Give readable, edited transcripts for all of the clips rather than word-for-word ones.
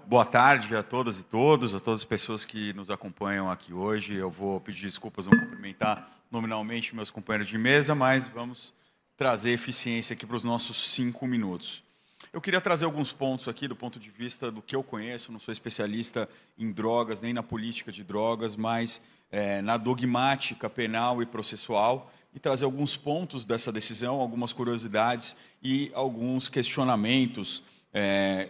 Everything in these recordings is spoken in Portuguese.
Boa tarde a todas e todos, a todas as pessoas que nos acompanham aqui hoje. Eu vou pedir desculpas, não cumprimentar nominalmente meus companheiros de mesa, mas vamos trazer eficiência aqui para os nossos 5 minutos. Eu queria trazer alguns pontos aqui do ponto de vista do que eu conheço, não sou especialista em drogas, nem na política de drogas, mas na dogmática penal e processual, e trazer alguns pontos dessa decisão, algumas curiosidades e alguns questionamentos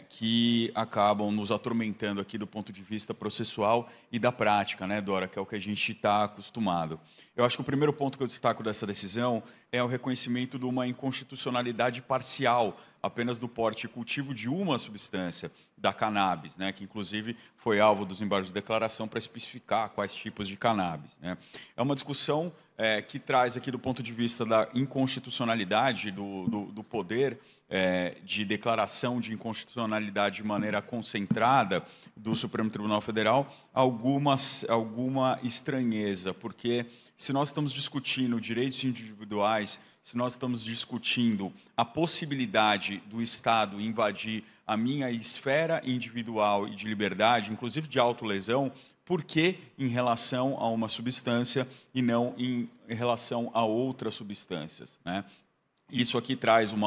que acabam nos atormentando aqui do ponto de vista processual e da prática, né, Dora, que é o que a gente está acostumado. Eu acho que o primeiro ponto que eu destaco dessa decisão é o reconhecimento de uma inconstitucionalidade parcial, apenas do porte e cultivo de uma substância, da cannabis, né, que inclusive foi alvo dos embargos de declaração para especificar quais tipos de cannabis, né. É uma discussão que traz aqui do ponto de vista da inconstitucionalidade do poder de declaração de inconstitucionalidade de maneira concentrada do Supremo Tribunal Federal, alguma estranheza, porque se nós estamos discutindo direitos individuais, se nós estamos discutindo a possibilidade do Estado invadir a minha esfera individual e de liberdade, inclusive de autolesão, por que em relação a uma substância e não em relação a outras substâncias, né? Isso aqui traz um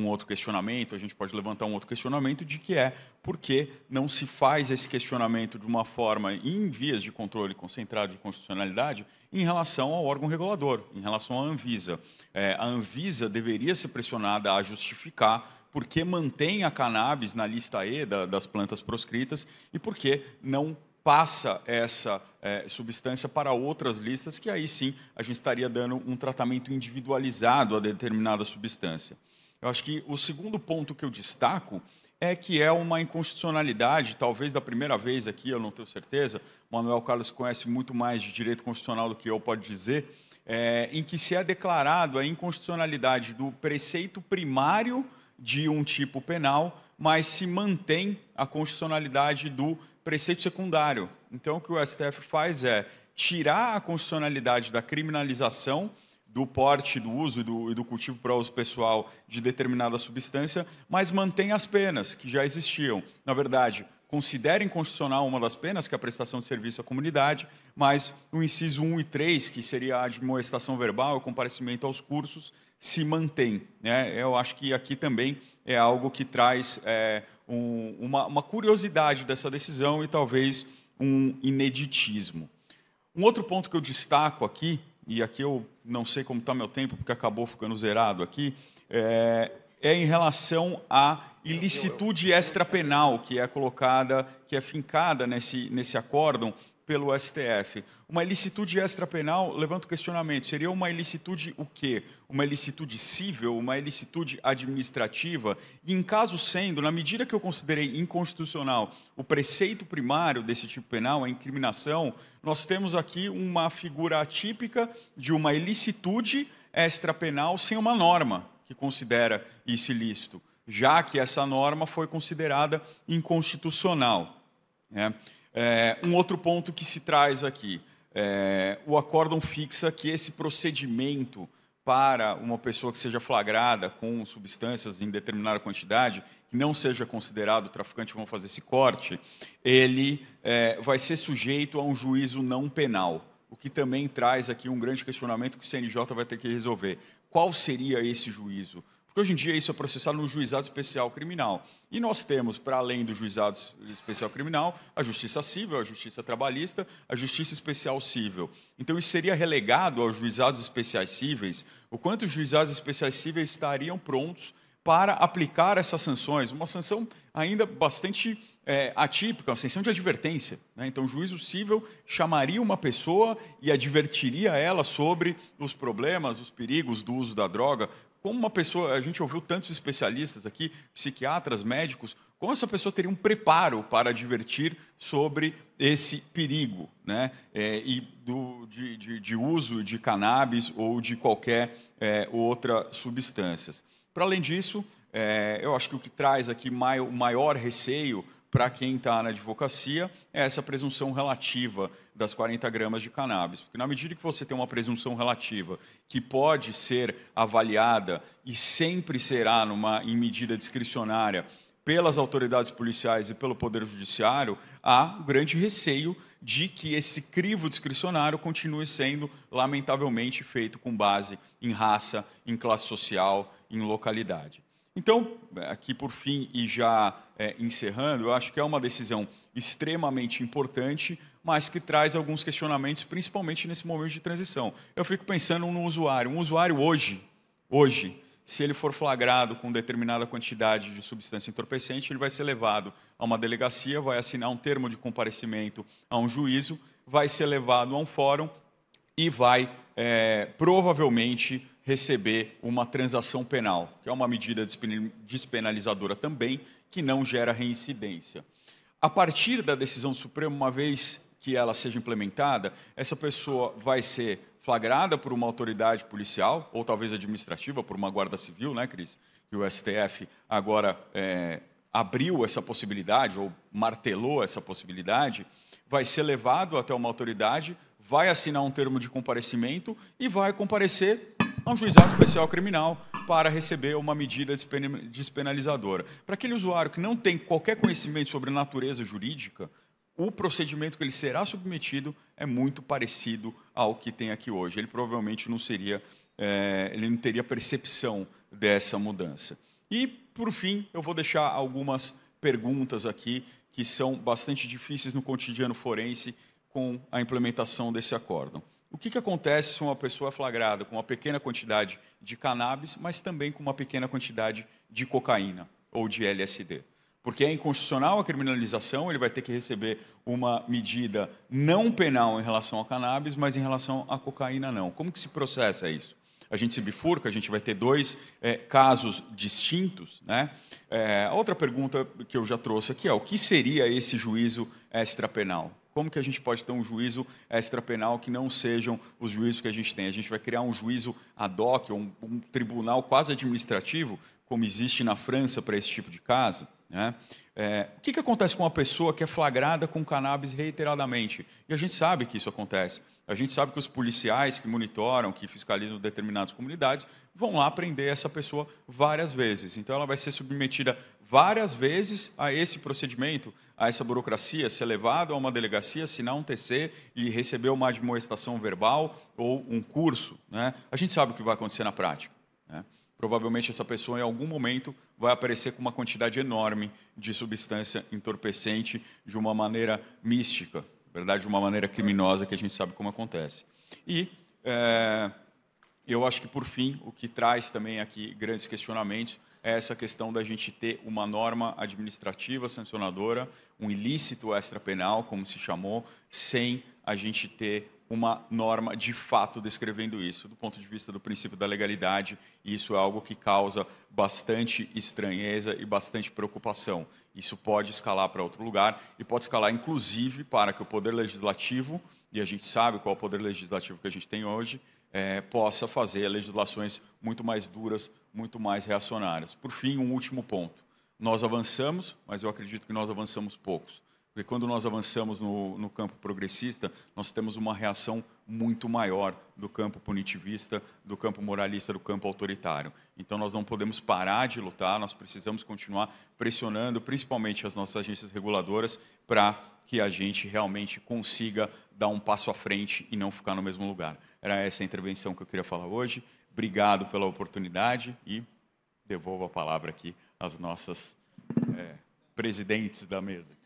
outro questionamento, a gente pode levantar um outro questionamento de que por que não se faz esse questionamento de uma forma em vias de controle concentrado de constitucionalidade em relação ao órgão regulador, em relação à Anvisa. A Anvisa deveria ser pressionada a justificar por que mantém a cannabis na lista E das plantas proscritas e por que não passa essa substância para outras listas, que aí sim a gente estaria dando um tratamento individualizado a determinada substância. Eu acho que o segundo ponto que eu destaco é que é uma inconstitucionalidade, talvez da primeira vez aqui, eu não tenho certeza, o Manuel Carlos conhece muito mais de direito constitucional do que eu, pode dizer, em que se é declarado a inconstitucionalidade do preceito primário de um tipo penal, mas se mantém a constitucionalidade do preceito secundário. Então, o que o STF faz é tirar a constitucionalidade da criminalização do porte, do uso e do cultivo para uso pessoal de determinada substância, mas mantém as penas que já existiam. Na verdade, considera inconstitucional uma das penas, que é a prestação de serviço à comunidade, mas o inciso 1 e 3, que seria a admoestação verbal, o comparecimento aos cursos, se mantém, né? Eu acho que aqui também é algo que traz uma curiosidade dessa decisão e talvez um ineditismo. Um outro ponto que eu destaco aqui, e aqui eu não sei como está meu tempo, porque acabou ficando zerado aqui, é em relação à ilicitude extrapenal que é colocada, que é fincada nesse acórdão pelo STF. Uma ilicitude extrapenal, levanta o questionamento, seria uma ilicitude o quê? Uma ilicitude cível, uma ilicitude administrativa? E em caso sendo, na medida que eu considerei inconstitucional o preceito primário desse tipo penal, a incriminação, nós temos aqui uma figura atípica de uma ilicitude extrapenal sem uma norma que considera isso ilícito, já que essa norma foi considerada inconstitucional, né? Um outro ponto que se traz aqui, o acórdão fixa que esse procedimento para uma pessoa que seja flagrada com substâncias em determinada quantidade, que não seja considerado traficante, vamos fazer esse corte, ele vai ser sujeito a um juízo não penal, o que também traz aqui um grande questionamento que o CNJ vai ter que resolver. Qual seria esse juízo? Porque hoje em dia isso é processado no juizado especial criminal. E nós temos, para além do juizado especial criminal, a justiça civil, a justiça trabalhista, a justiça especial civil. Então isso seria relegado aos juizados especiais cíveis, o quanto os juizados especiais cíveis estariam prontos para aplicar essas sanções. Uma sanção ainda bastante atípica, uma sanção de advertência, né? Então o juízo cível chamaria uma pessoa e advertiria ela sobre os problemas, os perigos do uso da droga. Como uma pessoa, a gente ouviu tantos especialistas aqui, psiquiatras, médicos, como essa pessoa teria um preparo para advertir sobre esse perigo, né? De uso de cannabis ou de qualquer outra substância. Para além disso, eu acho que o que traz aqui o maior receio para quem está na advocacia é essa presunção relativa das 40 gramas de cannabis. Porque na medida que você tem uma presunção relativa que pode ser avaliada e sempre será em medida discricionária pelas autoridades policiais e pelo Poder Judiciário, há um grande receio de que esse crivo discricionário continue sendo, lamentavelmente, feito com base em raça, em classe social, em localidade. Então, aqui por fim, e já encerrando, eu acho que é uma decisão extremamente importante, mas que traz alguns questionamentos, principalmente nesse momento de transição. Eu fico pensando no usuário. Um usuário hoje, se ele for flagrado com determinada quantidade de substância entorpecente, ele vai ser levado a uma delegacia, vai assinar um termo de comparecimento a um juízo, vai ser levado a um fórum e vai, provavelmente, receber uma transação penal, que é uma medida despenalizadora também, que não gera reincidência. A partir da decisão do Supremo, uma vez que ela seja implementada, essa pessoa vai ser flagrada por uma autoridade policial, ou talvez administrativa, por uma guarda civil, né, Cris? Que o STF agora abriu essa possibilidade, ou martelou essa possibilidade, vai ser levado até uma autoridade, vai assinar um termo de comparecimento e vai comparecer a um juizado especial criminal para receber uma medida despenalizadora. Para aquele usuário que não tem qualquer conhecimento sobre a natureza jurídica, o procedimento que ele será submetido é muito parecido ao que tem aqui hoje. Ele provavelmente não teria percepção dessa mudança. E, por fim, eu vou deixar algumas perguntas aqui que são bastante difíceis no cotidiano forense com a implementação desse acórdão. O que acontece se uma pessoa é flagrada com uma pequena quantidade de cannabis, mas também com uma pequena quantidade de cocaína ou de LSD? Porque é inconstitucional a criminalização, ele vai ter que receber uma medida não penal em relação ao cannabis, mas em relação à cocaína não. Como que se processa isso? A gente se bifurca, a gente vai ter dois casos distintos, né? A outra pergunta que eu já trouxe aqui é: o que seria esse juízo extrapenal? Como que a gente pode ter um juízo extrapenal que não sejam os juízos que a gente tem? A gente vai criar um juízo ad hoc, um tribunal quase administrativo, como existe na França para esse tipo de caso, né? O que acontece com uma pessoa que é flagrada com cannabis reiteradamente? E a gente sabe que isso acontece. A gente sabe que os policiais que monitoram, que fiscalizam determinadas comunidades, vão lá prender essa pessoa várias vezes. Então, ela vai ser submetida várias vezes a esse procedimento, a essa burocracia, ser levado a uma delegacia, assinar um TC e receber uma admoestação verbal ou um curso, né? A gente sabe o que vai acontecer na prática, né? Provavelmente essa pessoa, em algum momento, vai aparecer com uma quantidade enorme de substância entorpecente de uma maneira mística, na verdade, de uma maneira criminosa, que a gente sabe como acontece. E eu acho que, por fim, o que traz também aqui grandes questionamentos é essa questão da gente ter uma norma administrativa sancionadora, um ilícito extrapenal, como se chamou, sem a gente ter uma norma de fato descrevendo isso. Do ponto de vista do princípio da legalidade, isso é algo que causa bastante estranheza e bastante preocupação. Isso pode escalar para outro lugar e pode escalar, inclusive, para que o Poder Legislativo, e a gente sabe qual é o Poder Legislativo que a gente tem hoje, possa fazer legislações muito mais duras, muito mais reacionárias. Por fim, um último ponto. Nós avançamos, mas eu acredito que nós avançamos poucos. Porque quando nós avançamos no campo progressista, nós temos uma reação muito maior do campo punitivista, do campo moralista, do campo autoritário. Então, nós não podemos parar de lutar, nós precisamos continuar pressionando, principalmente as nossas agências reguladoras, para que a gente realmente consiga dar um passo à frente e não ficar no mesmo lugar. Era essa a intervenção que eu queria falar hoje. Obrigado pela oportunidade e devolvo a palavra aqui às nossas presidentes da mesa.